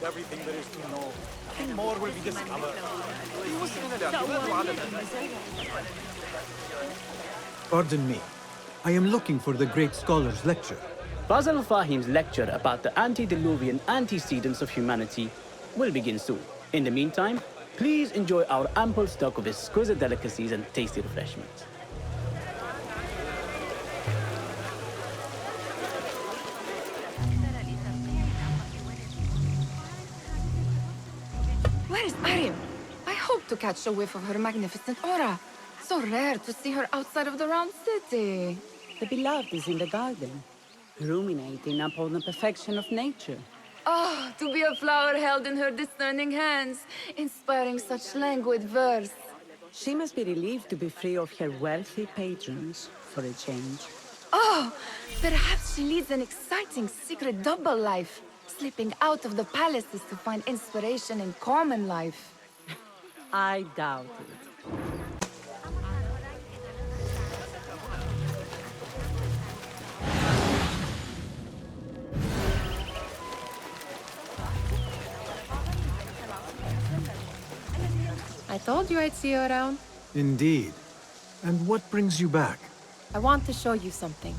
everything there is to know. And more will be discovered. Pardon me. I am looking for the great scholar's lecture. Basil Fahim's lecture about the antediluvian antecedents of humanity will begin soon. In the meantime, please enjoy our ample stock of exquisite delicacies and tasty refreshments. Where is Arim? I hope to catch a whiff of her magnificent aura. So rare to see her outside of the round city. The beloved is in the garden, ruminating upon the perfection of nature. Oh, to be a flower held in her discerning hands, inspiring such languid verse. She must be relieved to be free of her wealthy patrons for a change. Oh, perhaps she leads an exciting secret double life, slipping out of the palaces to find inspiration in common life. I doubt it. I told you I'd see you around. Indeed. And what brings you back? I want to show you something.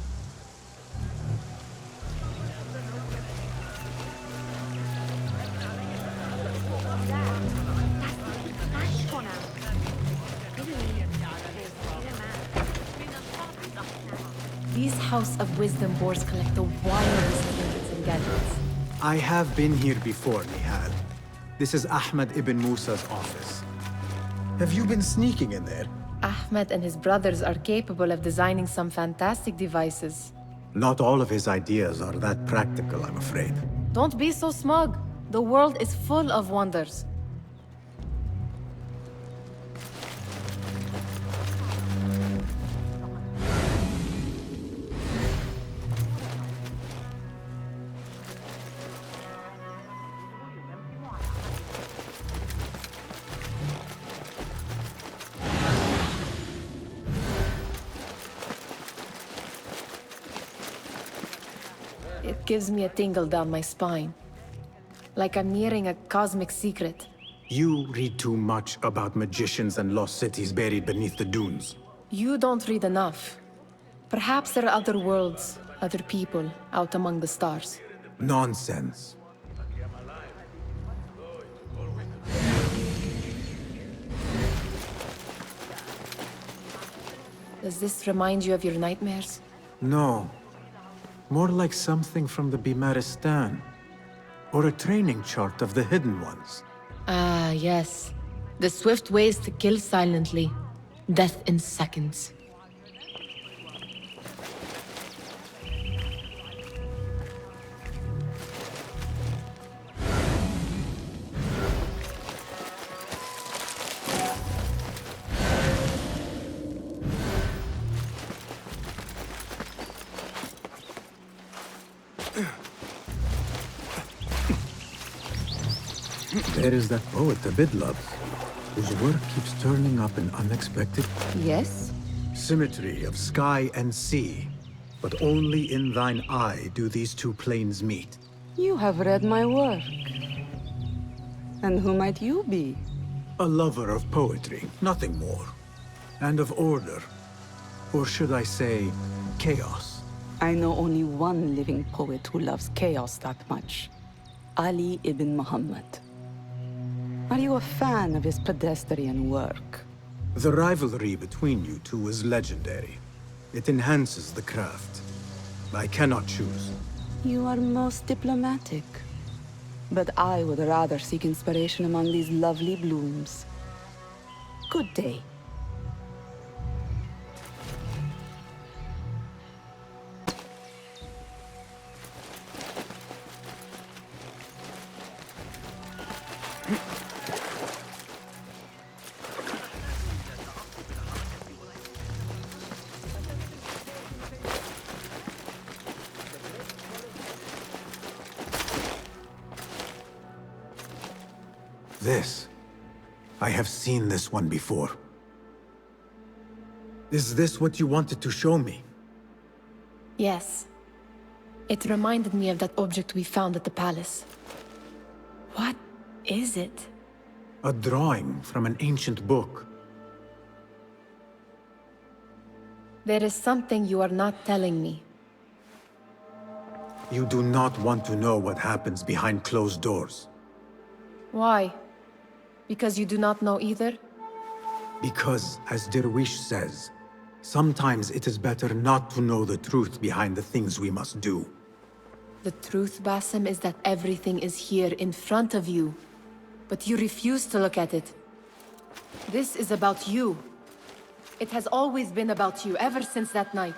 These House of Wisdom boards collect the wildest trinkets and gadgets. I have been here before, Nihal. This is Ahmed ibn Musa's office. Have you been sneaking in there? Ahmed and his brothers are capable of designing some fantastic devices. Not all of his ideas are that practical, I'm afraid. Don't be so smug. The world is full of wonders. It gives me a tingle down my spine. Like I'm nearing a cosmic secret. You read too much about magicians and lost cities buried beneath the dunes. You don't read enough. Perhaps there are other worlds, other people, out among the stars. Nonsense. Does this remind you of your nightmares? No. More like something from the Bimaristan. Or a training chart of the Hidden Ones. Ah, yes. The swift ways to kill silently. Death in seconds. There is that poet Abid loves, whose work keeps turning up in unexpected Yes? symmetry of sky and sea. But only in thine eye do these two planes meet. You have read my work. And who might you be? A lover of poetry, nothing more. And of order. Or should I say, chaos. I know only one living poet who loves chaos that much. Ali ibn Muhammad. Are you a fan of his pedestrian work? The rivalry between you two is legendary. It enhances the craft. I cannot choose. You are most diplomatic. But I would rather seek inspiration among these lovely blooms. Good day. This. I have seen this one before. Is this what you wanted to show me? Yes. It reminded me of that object we found at the palace. is it? A drawing from an ancient book. There is something you are not telling me. You do not want to know what happens behind closed doors. Why? Because you do not know either? Because, as Derwish says, sometimes it is better not to know the truth behind the things we must do. The truth, Basim, is that everything is here in front of you. But you refuse to look at it. This is about you. It has always been about you, ever since that night.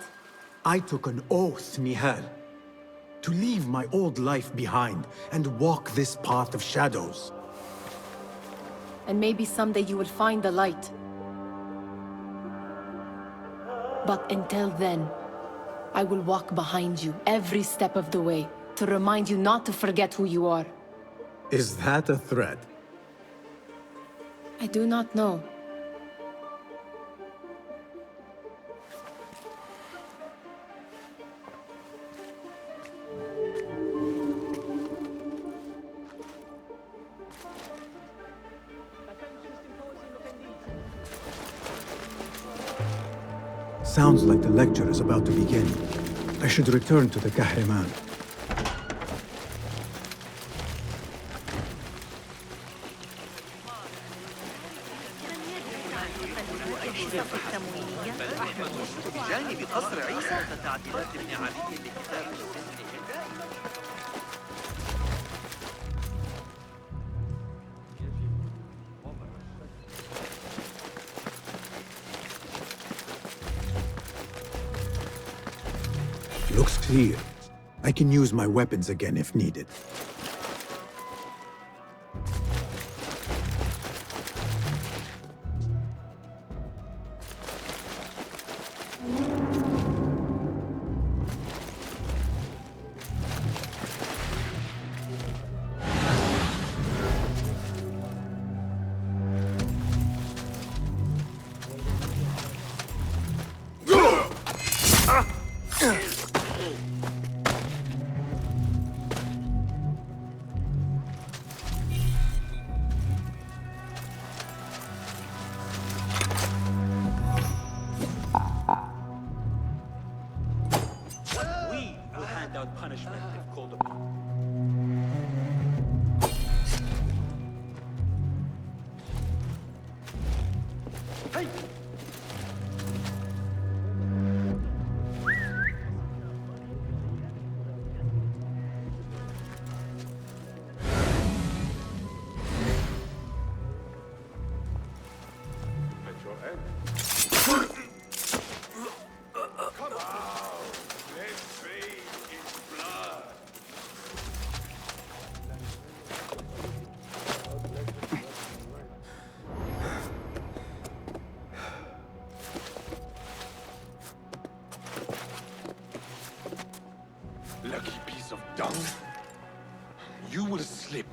I took an oath, Nihal, to leave my old life behind and walk this path of shadows. And maybe someday you will find the light. But until then, I will walk behind you every step of the way to remind you not to forget who you are. Is that a threat? I do not know. Sounds like the lecture is about to begin. I should return to the Kahraman. بجانب قصر عيسى تعديلات ابن علي لكتاب السن الهجائي. Looks clear. I can use my weapons again if needed. Punishment if called upon. Hey! At your end. Come on! Let's bathe in blood! Lucky piece of dung. You will slip.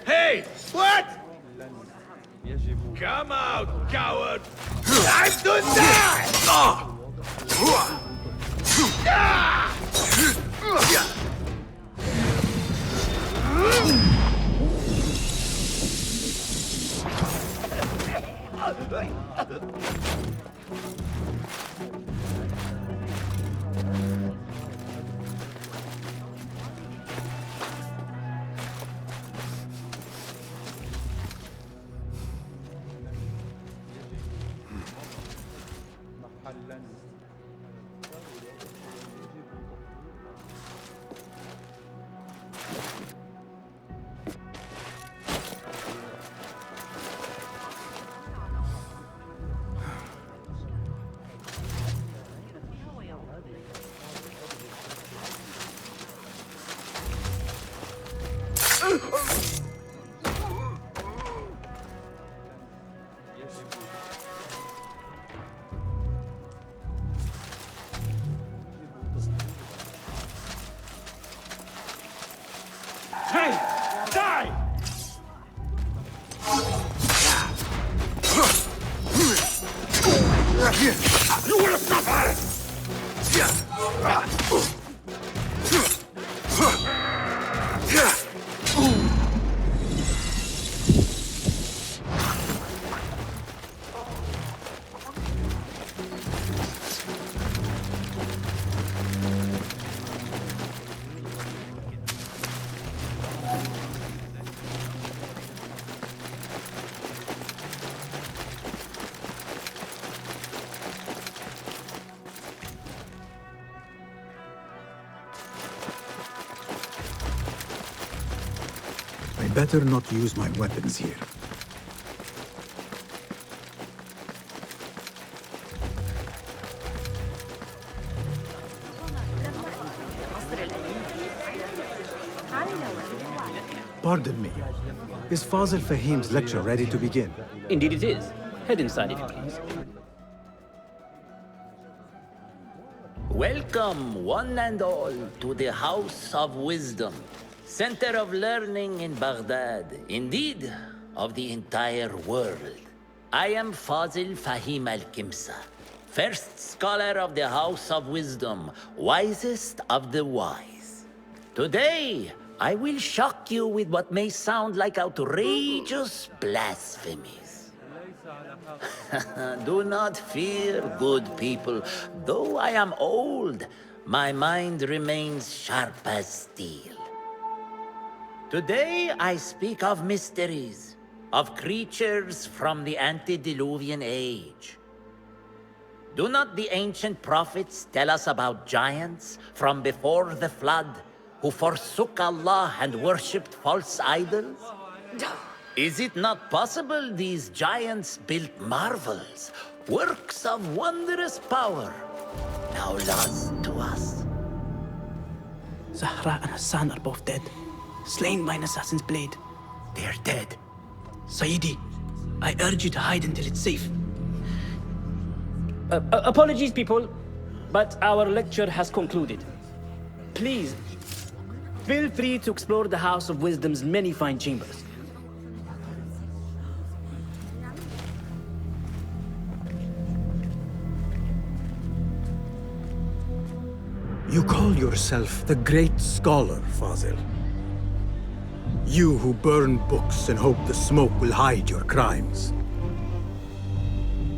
Hey! What? Come out, coward! Time to die! Hey! Die! You will suffer! I better not use my weapons here. Pardon me. Is Fazil Fahim's lecture ready to begin? Indeed it is. Head inside if you please. Welcome, one and all, to the House of Wisdom, center of learning in Baghdad, indeed, of the entire world. I am Fazil Fahim al-Kimsa, first scholar of the House of Wisdom, wisest of the wise. Today, I will shock you with what may sound like outrageous blasphemies. Do not fear, good people. Though I am old, my mind remains sharp as steel. Today I speak of mysteries, of creatures from the antediluvian age. Do not the ancient prophets tell us about giants from before the flood who forsook Allah and worshipped false idols? Is it not possible these giants built marvels, works of wondrous power, now lost to us? Zahra and Hassan are both dead, slain by an assassin's blade. They are dead. Sayyidi, I urge you to hide until it's safe. Apologies, people, but our lecture has concluded. Please, feel free to explore the House of Wisdom's many fine chambers. You call yourself the great scholar, Fazil. You who burn books and hope the smoke will hide your crimes.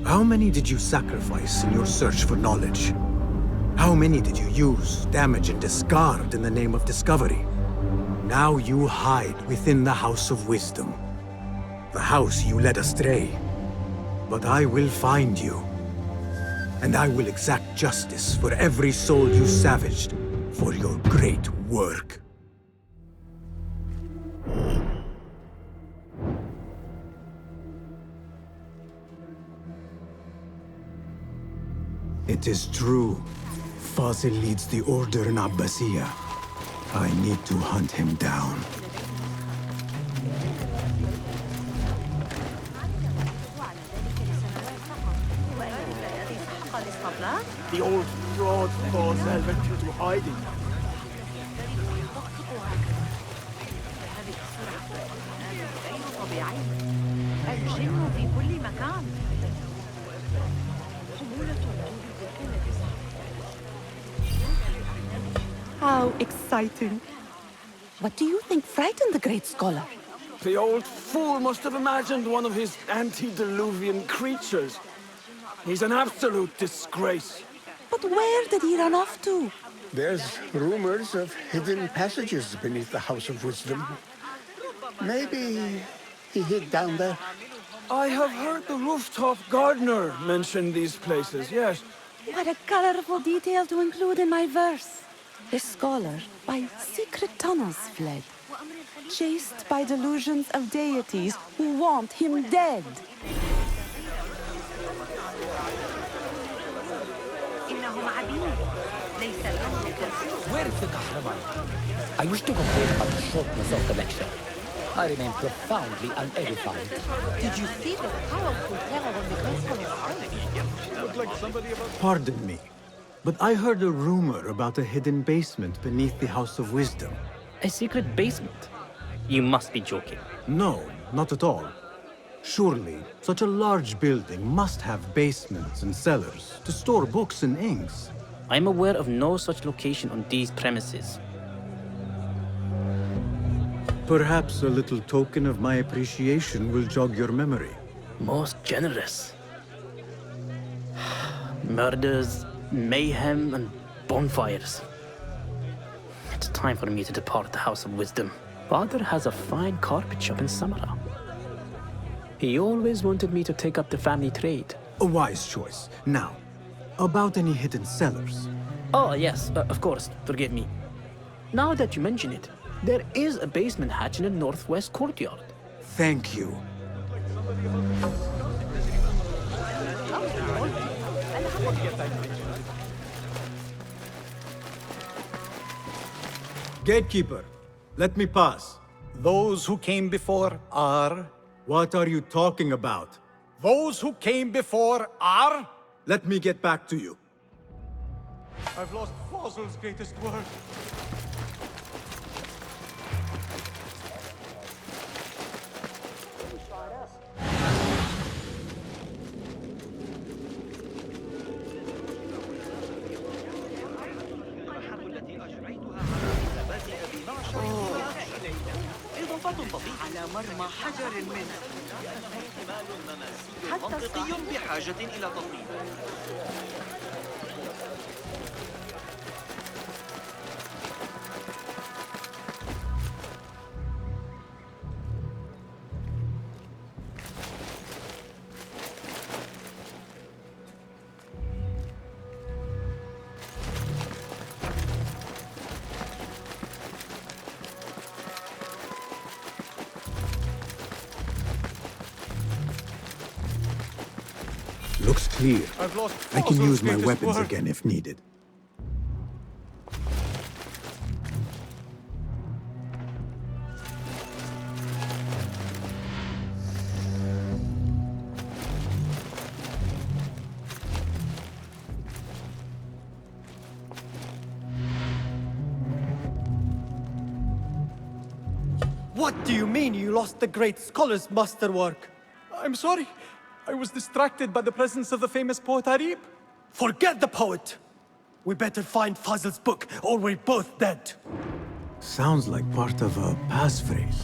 How many did you sacrifice in your search for knowledge? How many did you use, damage, and discard in the name of discovery? Now you hide within the House of Wisdom. The house you led astray. But I will find you. And I will exact justice for every soul you savaged for your great work. It is true. Fazil leads the order in Abbasiyah. I need to hunt him down. The old fraud Fazil went into hiding. How exciting. What do you think frightened the great scholar? The old fool must have imagined one of his antediluvian creatures. He's an absolute disgrace. But where did he run off to? There's rumors of hidden passages beneath the House of Wisdom. Maybe he hid down there. I have heard the rooftop gardener mention these places, yes. What a colorful detail to include in my verse. A scholar by secret tunnels fled, chased by delusions of deities who want him dead. Where is the Kahraman? I wish to complain about the shortness of the lecture. I remain profoundly unedified. Did you see the powerful terror Pardon me, but I heard a rumor about a hidden basement beneath the House of Wisdom. A secret basement? You must be joking. No, not at all. Surely, such a large building must have basements and cellars to store books and inks. I'm aware of no such location on these premises. Perhaps a little token of my appreciation will jog your memory. Most generous. Murders, mayhem, and bonfires. It's time for me to depart the House of Wisdom. Father has a fine carpet shop in Samara. He always wanted me to take up the family trade. A wise choice. Now, about any hidden cellars. Oh, yes, of course, forgive me. Now that you mention it, there is a basement hatch in the northwest courtyard. Thank you. Gatekeeper, let me pass. Those who came before are... What are you talking about? Those who came before are... Let me get back to you. I've lost Fossil's greatest word. إضافة تضيف على مرمى حجر منه احتمال مماسي منطقي بحاجة إلى تطبيق. Looks clear. I can use my weapons again if needed. What do you mean you lost the great scholar's masterwork? I'm sorry. I was distracted by the presence of the famous poet Arib. Forget the poet! We better find Fazl's book, or we're both dead. Sounds like part of a passphrase.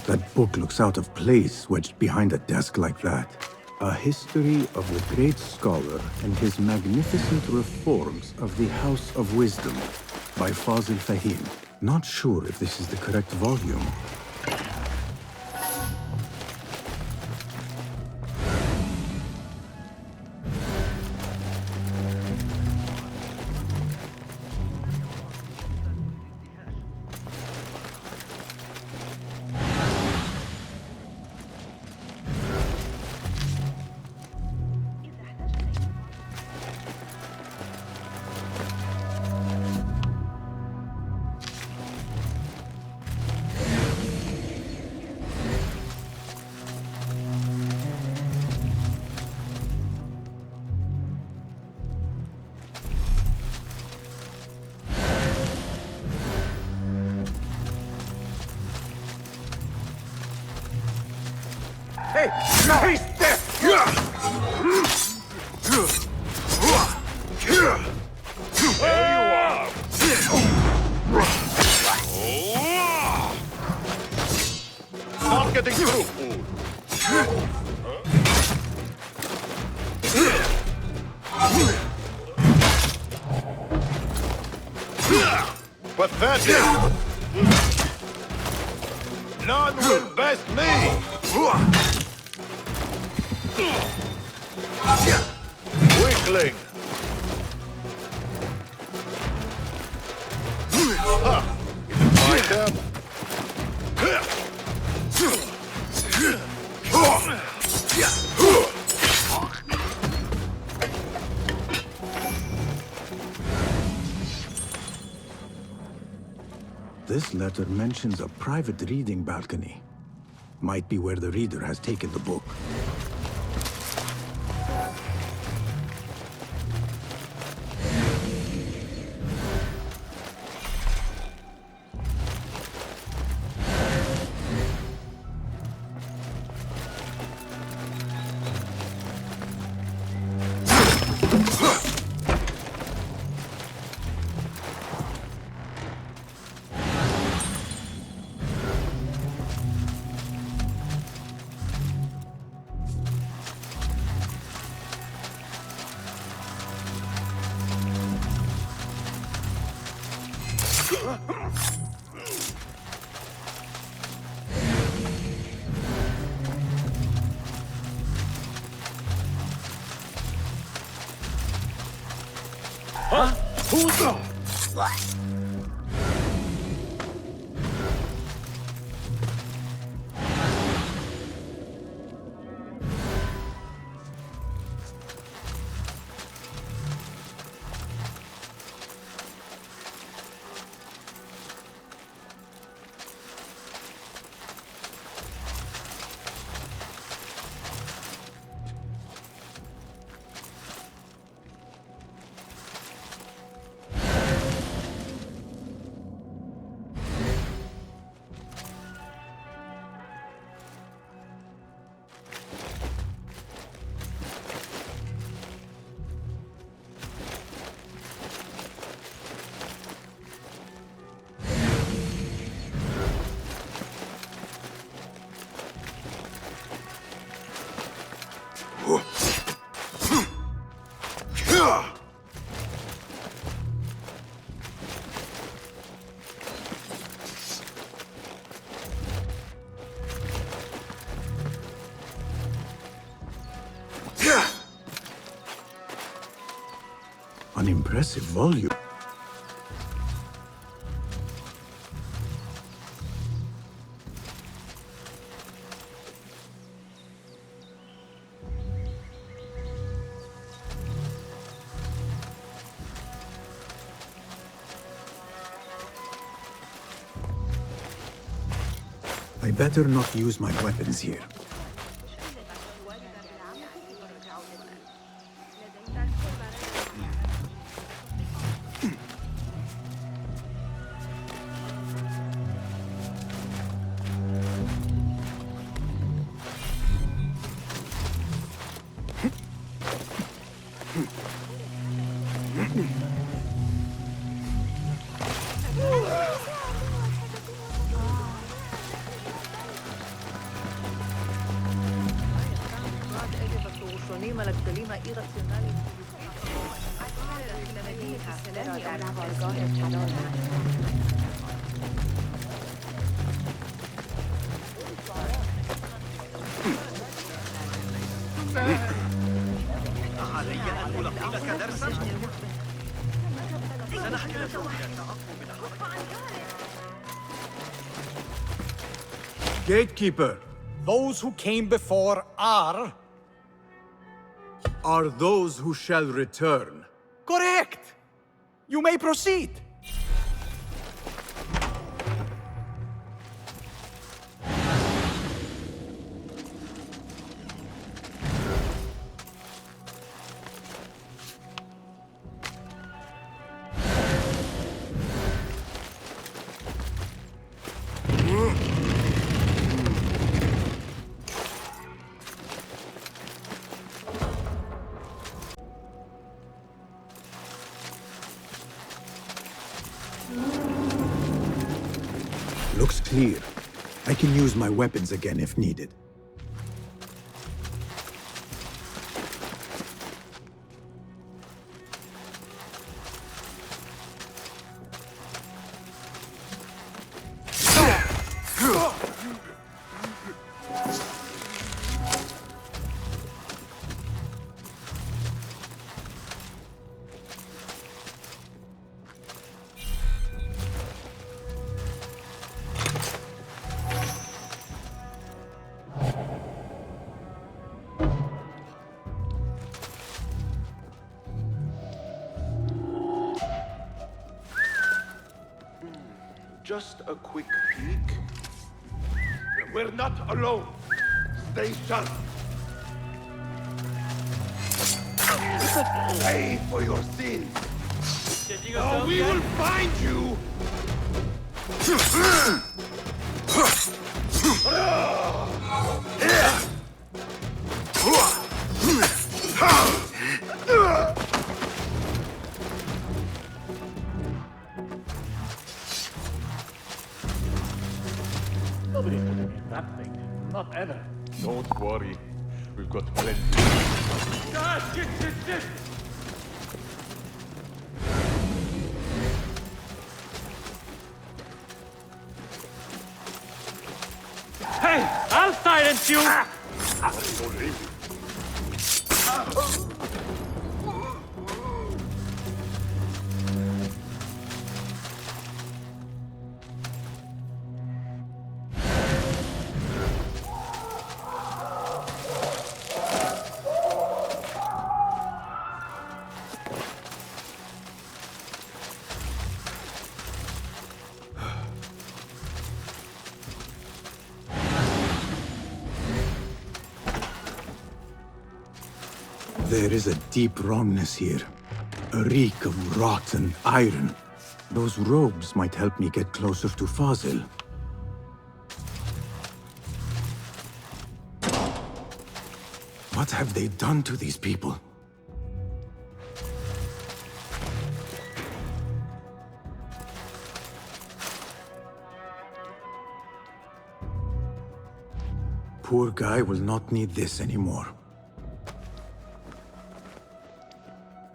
That book looks out of place wedged behind a desk like that. A history of the great scholar and his magnificent reforms of the House of Wisdom by Fazil Fahim. Not sure if this is the correct volume. Hey! Face this! None will best me! Weakling! Ha! Fight them! This letter mentions a private reading balcony. Might be where the reader has taken the book. An impressive volume. I better not use my weapons here. علي أن ألقي لك درسا؟ سنحتاج إلى التعقب Gatekeeper! Those who came before are those who shall return. correct. You may proceed. Looks clear. I can use my weapons again if needed. just a quick peek. We're not alone. Stay sharp. Pay for your sins. Or we will find you. Nobody's gonna get that thing. Not ever. Don't worry. We've got plenty. Hey, I'll silence you! There is a deep wrongness here. A reek of rot and iron. Those robes might help me get closer to Fazil. What have they done to these people? Poor guy will not need this anymore.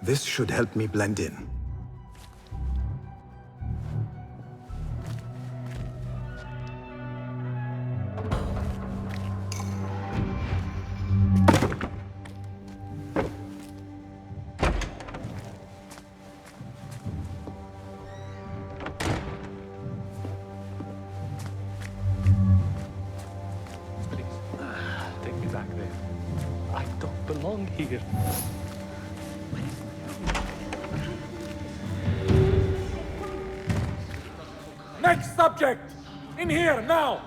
This should help me blend in. Please, take me back there. I don't belong here. Next subject! In here, now!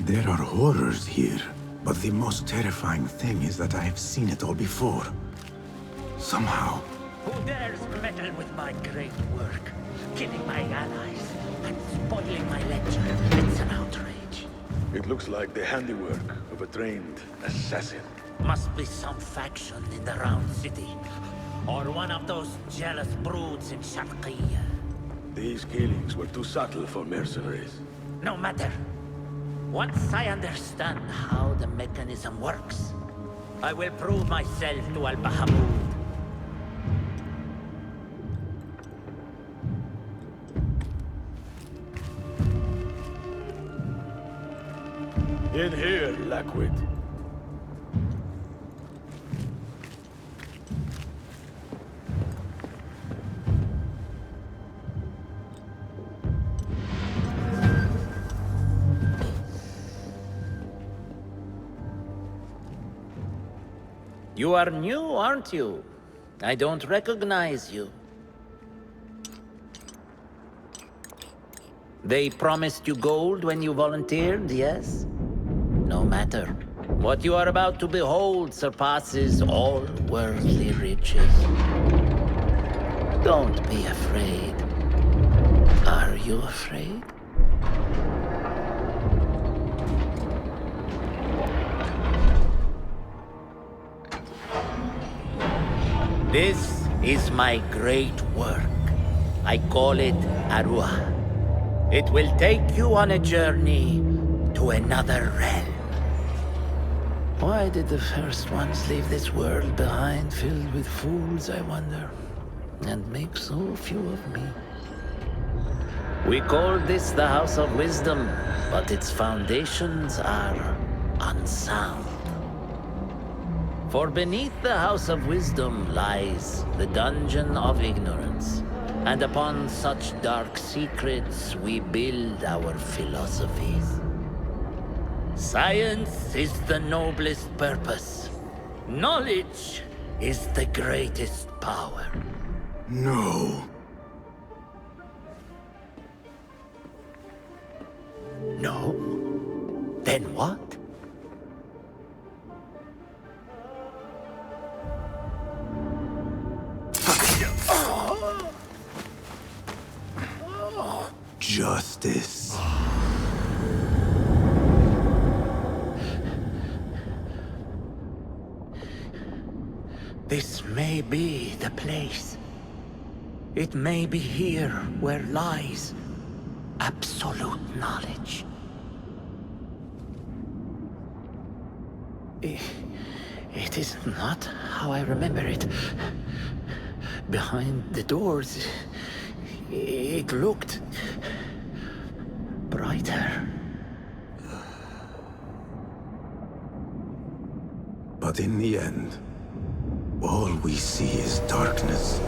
There are horrors here, but the most terrifying thing is that I have seen it all before. Somehow. Who dares meddle with my great work? Killing my allies and spoiling my lecture. It's an outrage. It looks like the handiwork of a trained assassin. Must be some faction in the Round City. Or one of those jealous broods in Sharqiyya. These killings were too subtle for mercenaries. No matter. Once I understand how the mechanism works, I will prove myself to Al-Bahamud. In here, Lackwit. You are new, aren't you? I don't recognize you. They promised you gold when you volunteered, yes? No matter. What you are about to behold surpasses all worldly riches. Don't be afraid. Are you afraid? This is my great work. I call it Arwah. It will take you on a journey to another realm. Why did the first ones leave this world behind filled with fools, I wonder, and make so few of me? We call this the House of Wisdom, but its foundations are unsound. For beneath the House of Wisdom lies the Dungeon of Ignorance, and upon such dark secrets we build our philosophies. Science is the noblest purpose. Knowledge is the greatest power. No. No? Then what? Justice. This may be the place. It may be here where lies absolute knowledge. It is not how I remember it. Behind the doors, it looked brighter. But in the end, all we see is darkness.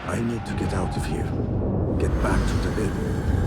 I need to get out of here. Get back to the inn.